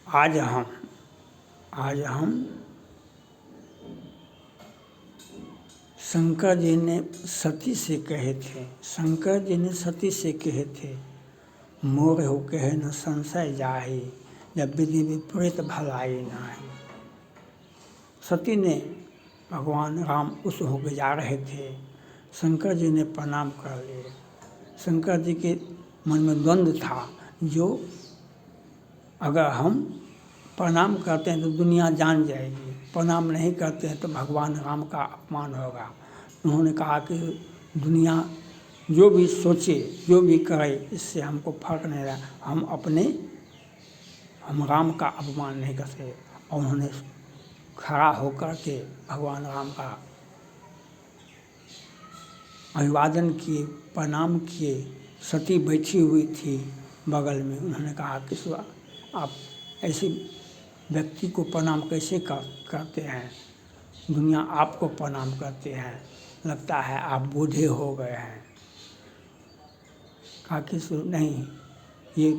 आज हम शंकर जी ने सती से कहे थे, मोर हो कहे न संशय जाहि, जब विधि विपरीत भलाई नाही। सती ने भगवान राम उस होके जा रहे थे, शंकर जी ने प्रणाम कर लिए। शंकर जी के मन में द्वंद्व था, जो अगर हम प्रणाम करते हैं तो दुनिया जान जाएगी, प्रणाम नहीं करते हैं तो भगवान राम का अपमान होगा। उन्होंने कहा कि दुनिया जो भी सोचे, जो भी करे, इससे हमको फर्क नहीं रहा, हम राम का अपमान नहीं कर सकते। और उन्होंने खड़ा होकर के भगवान राम का अभिवादन किए, प्रणाम किए। सती बैठी हुई थी बगल में। उन्होंने कहा कि आप ऐसे व्यक्ति को प्रणाम कैसे करते हैं, दुनिया आपको प्रणाम करते हैं, लगता है आप बूढ़े हो गए हैं। कहा कि नहीं, ये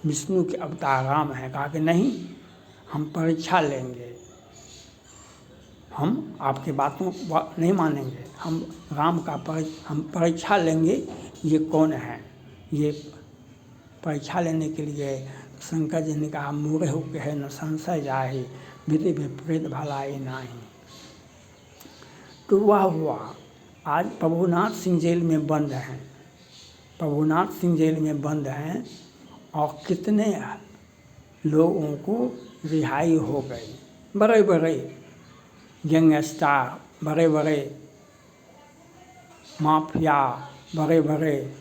विष्णु के अवतार राम है। कहा कि नहीं, हम परीक्षा लेंगे, हम आपकी बातों नहीं मानेंगे, हम हम परीक्षा लेंगे, ये कौन है। ये परीक्षा लेने के लिए शंकर जी ने कहा, मोरे हो कहे न संशय जाहि, विधि विपरीत भलाई नाही। तो वह हुआ। आज प्रभुनाथ सिंह जेल में बंद हैं, और कितने लोगों को रिहाई हो गई। बड़े बड़े गैंगस्टर, बड़े बड़े माफिया, बड़े बड़े,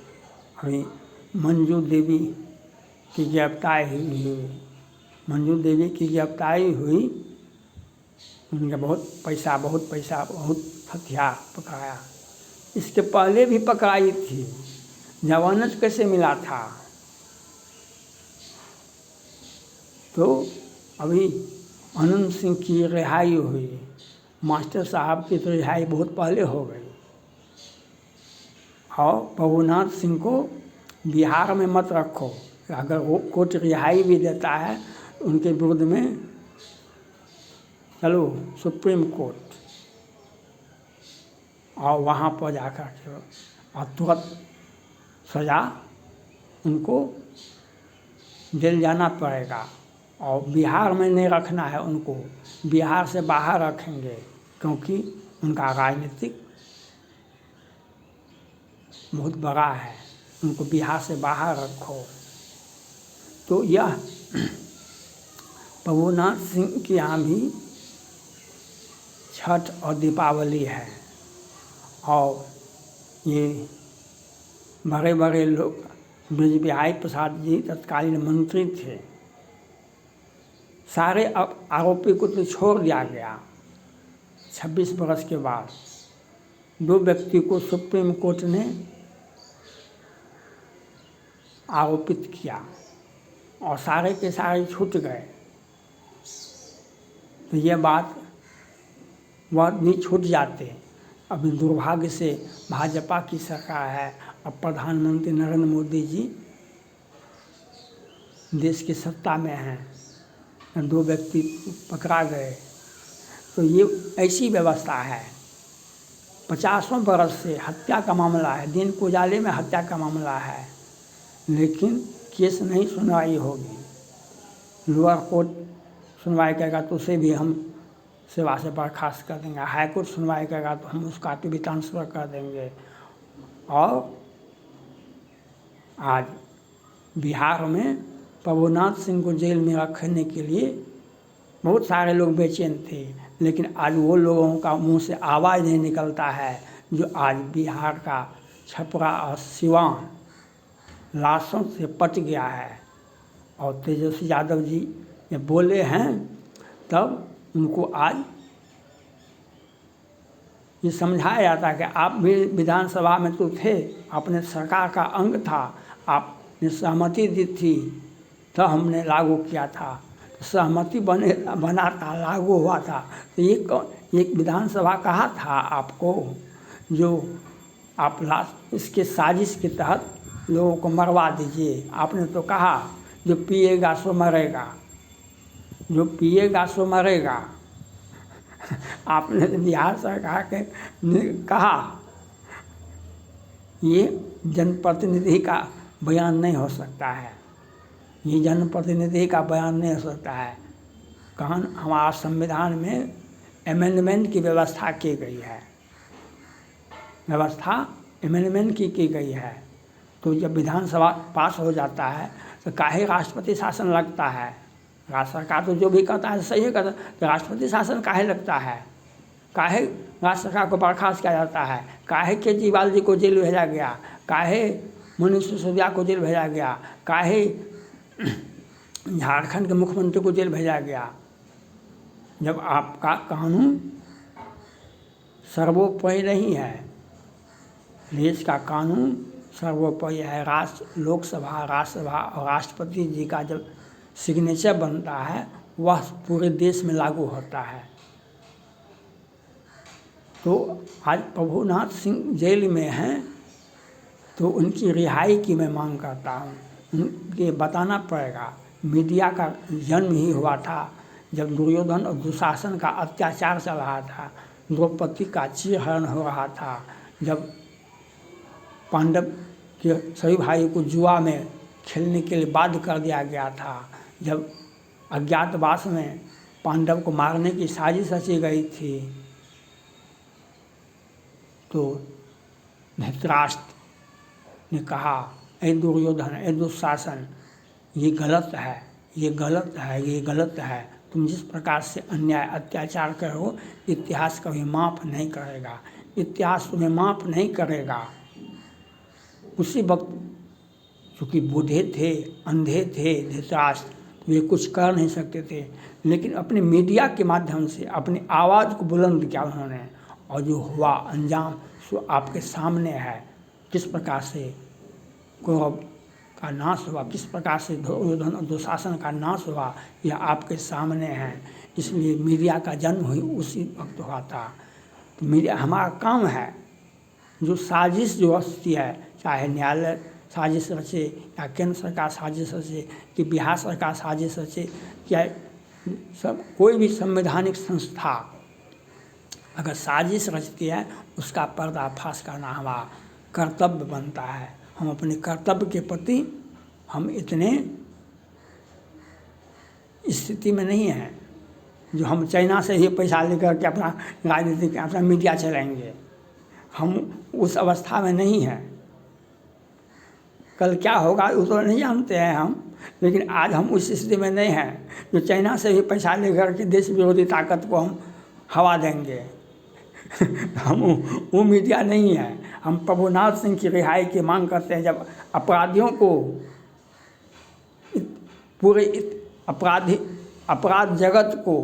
अभी मंजू देवी की गिरफ्तारी हुई। उनका बहुत पैसा, बहुत हथियार पकड़ाया। इसके पहले भी पकड़ाई थी, जमानत कैसे मिला था। तो अभी अनंत सिंह की रिहाई हुई, मास्टर साहब की तो रिहाई बहुत पहले हो गई। और प्रभुनाथ सिंह को बिहार में मत रखो, अगर वो कोर्ट रिहाई भी देता है उनके विरुद्ध में चलो सुप्रीम कोर्ट, और वहाँ पर जाकर के और तुरंत सज़ा, उनको जेल जाना पड़ेगा। और बिहार में नहीं रखना है उनको, बिहार से बाहर रखेंगे, क्योंकि उनका राजनीतिक बहुत बड़ा है, उनको बिहार से बाहर रखो। तो यह प्रभुनाथ सिंह के यहाँ भी छठ और दीपावली है। और ये बड़े बड़े लोग, ब्रजबिहारी प्रसाद जी तत्कालीन मंत्री थे, सारे आरोपी को तो छोड़ दिया गया। 26 बरस के बाद 2 व्यक्ति को सुप्रीम कोर्ट ने आरोपित किया और सारे के सारे छूट गए। तो ये बात वह भी छूट जाते। अभी दुर्भाग्य से भाजपा की सरकार है, अब प्रधानमंत्री नरेंद्र मोदी जी देश की सत्ता में हैं, 2 व्यक्ति पकड़ा गए। तो ये ऐसी व्यवस्था है। 50 बरस से हत्या का मामला है, दिन को उजाले में हत्या का मामला है, लेकिन केस नहीं सुनवाई होगी। लोअर कोर्ट सुनवाई करेगा तो उसे भी हम सेवा से बर्खास्त कर देंगे, हाई कोर्ट सुनवाई करेगा तो हम उसका भी ट्रांसफ़र कर देंगे। और आज बिहार में प्रभुनाथ सिंह को जेल में रखने के लिए बहुत सारे लोग बेचैन थे, लेकिन आज वो लोगों का मुंह से आवाज़ नहीं निकलता है, जो आज बिहार का छपरा और सिवान लाशों से पट गया है। और तेजस्वी यादव जी ये बोले हैं, तब उनको आज ये समझाया जाता है कि आप भी विधानसभा में तो थे, अपने सरकार का अंग था, आपने सहमति दी थी तो हमने लागू किया था, तो सहमति बना था, लागू हुआ था। तो ये विधानसभा कहा था आपको, जो आप इसके साजिश के तहत लोगों को मरवा दीजिए। आपने तो कहा जो पिएगा सो मरेगा। जो पिएगा सो मरेगा। आपने तो बिहार सरकार के ने कहा, ये जनप्रतिनिधि का बयान नहीं हो सकता है, ये जनप्रतिनिधि का बयान नहीं हो सकता है। कानून हमारा संविधान में अमेंडमेंट की व्यवस्था की गई है, व्यवस्था अमेंडमेंट की गई है। तो जब विधानसभा पास हो जाता है तो काहे राष्ट्रपति शासन लगता है? राज्य सरकार तो जो भी करता है सही करता है, तो राष्ट्रपति शासन काहे लगता है? काहे राज्य सरकार को बर्खास्त किया जाता है? काहे केजरीवाल जी को जेल भेजा गया? काहे मनीष सिसोदिया को जेल भेजा गया? काहे झारखंड के मुख्यमंत्री को जेल भेजा गया? जब आपका कानून सर्वोपरि नहीं है, देश का कानून सर्वोपरि है। लोकसभा, राज्यसभा और राष्ट्रपति जी का जब सिग्नेचर बनता है वह पूरे देश में लागू होता है। तो आज प्रभुनाथ सिंह जेल में हैं, तो उनकी रिहाई की मैं मांग करता हूँ। उनके बताना पड़ेगा। मीडिया का जन्म ही हुआ था जब दुर्योधन और दुशासन का अत्याचार चल रहा था, द्रौपदी का चीरहरण हो रहा था, जब पांडव के सभी भाइयों को जुआ में खेलने के लिए बाध्य कर दिया गया था, जब अज्ञातवास में पांडव को मारने की साजिश रची गई थी, तो धृतराष्ट्र ने कहा, ऐ दुर्योधन, ऐ दुशासन, ये गलत है, ये गलत है, ये गलत है। तुम जिस प्रकार से अन्याय अत्याचार करो, इतिहास कभी माफ़ नहीं करेगा, इतिहास तुम्हें माफ़ नहीं करेगा। उसी वक्त चूँकि बूढ़े थे, अंधे थे धृतराष्ट्र, तो वे कुछ कर नहीं सकते थे, लेकिन अपने मीडिया के माध्यम से अपनी आवाज़ को बुलंद किया उन्होंने, और जो हुआ अंजाम सो आपके सामने है। किस प्रकार से कौरव का नाश हुआ, किस प्रकार से दुर्योधन और दुशासन का नाश हुआ, यह आपके सामने है। इसलिए मीडिया का जन्म हुई उसी वक्त हुआ था। तो मीडिया हमारा काम है, जो साजिश जो रचती है, चाहे न्यायालय साजिश रचे या केंद्र सरकार साजिश रचे कि बिहार सरकार साजिश रचे, या सब कोई भी संवैधानिक संस्था अगर साजिश रचती है, उसका पर्दाफाश करना हमारा कर्तव्य बनता है। हम अपने कर्तव्य के प्रति हम इतने स्थिति में नहीं हैं जो हम चाइना से ही पैसा लेकर के अपना राजनीतिक अपना मीडिया चलाएंगे। हम उस अवस्था में नहीं हैं। कल क्या होगा वो तो नहीं जानते हैं हम, लेकिन आज हम उस स्थिति में नहीं हैं जो चाइना से भी पैसा लेकर के देश विरोधी ताकत को हम हवा देंगे। हम वो मीडिया नहीं है। हम प्रभुनाथ सिंह की रिहाई की मांग करते हैं। जब अपराधियों को पूरे अपराध जगत को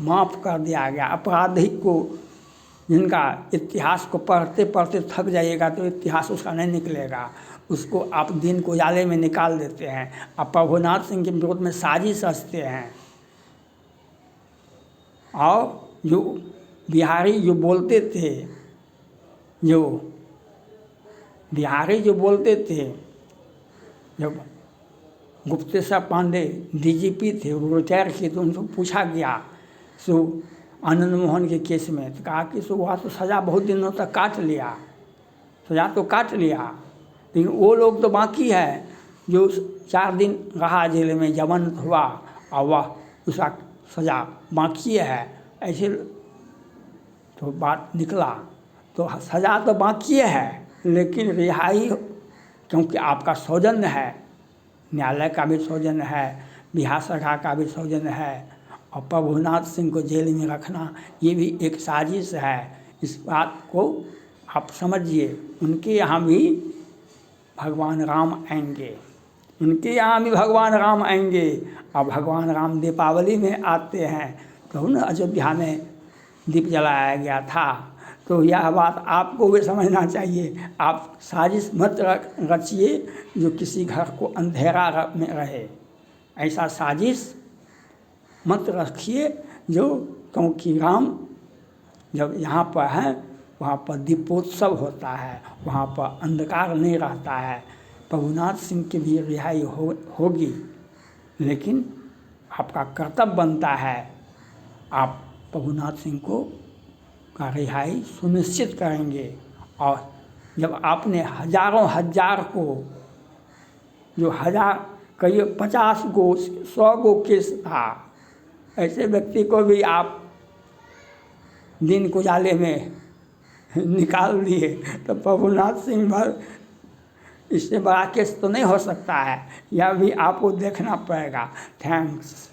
माफ़ कर दिया गया, अपराधी को जिनका इतिहास को पढ़ते पढ़ते थक जाइएगा तो इतिहास उसका नहीं निकलेगा, उसको आप दिन को उजाले में निकाल देते हैं। आप प्रभुनाथ सिंह के विरोध में साजिश रचते हैं। और जो बिहारी जो बोलते थे, जब गुप्तेश्वर पांडे डीजीपी थे, वो रिटायर किए, तो उनको पूछा गया सो आनंद मोहन के केस में, तो कहा कि सो वह तो सज़ा बहुत दिनों तक काट लिया, सज़ा तो काट लिया, लेकिन वो लोग तो बाकी है जो 4 दिन रहा जेल में, जमानत हुआ और वह उसका सज़ा बाकी है। ऐसे तो बात निकला, तो सज़ा तो बाकी है, लेकिन रिहाई, क्योंकि आपका सौजन्य है, न्यायालय का भी सौजन्य है, बिहार सरकार का भी सौजन्य है, और प्रभुनाथ सिंह को जेल में रखना ये भी एक साजिश है। इस बात को आप समझिए। उनके यहाँ भी भगवान राम आएंगे, उनके यहाँ भी भगवान राम आएंगे, और भगवान राम दीपावली में आते हैं। तो न अयोध्या में दीप जलाया गया था। तो यह बात आपको भी समझना चाहिए। आप साजिश मत रचिए जो किसी घर को अंधेरा में रहे, ऐसा साजिश मत रखिए जो, क्योंकि राम जब यहाँ पर है वहाँ पर दीपोत्सव होता है, वहाँ पर अंधकार नहीं रहता है। प्रभुनाथ सिंह की भी रिहाई होगी, लेकिन आपका कर्तव्य बनता है, आप प्रभुनाथ सिंह को का रिहाई सुनिश्चित करेंगे। और जब आपने हजारों हजार को, जो हजार करीब 50 गो 100 गो केस था, ऐसे व्यक्ति को भी आप दिन उजाले में निकाल दिए, तो प्रभुनाथ सिंह भर इससे बड़ा केस तो नहीं हो सकता है। यह भी आपको देखना पड़ेगा। थैंक्स।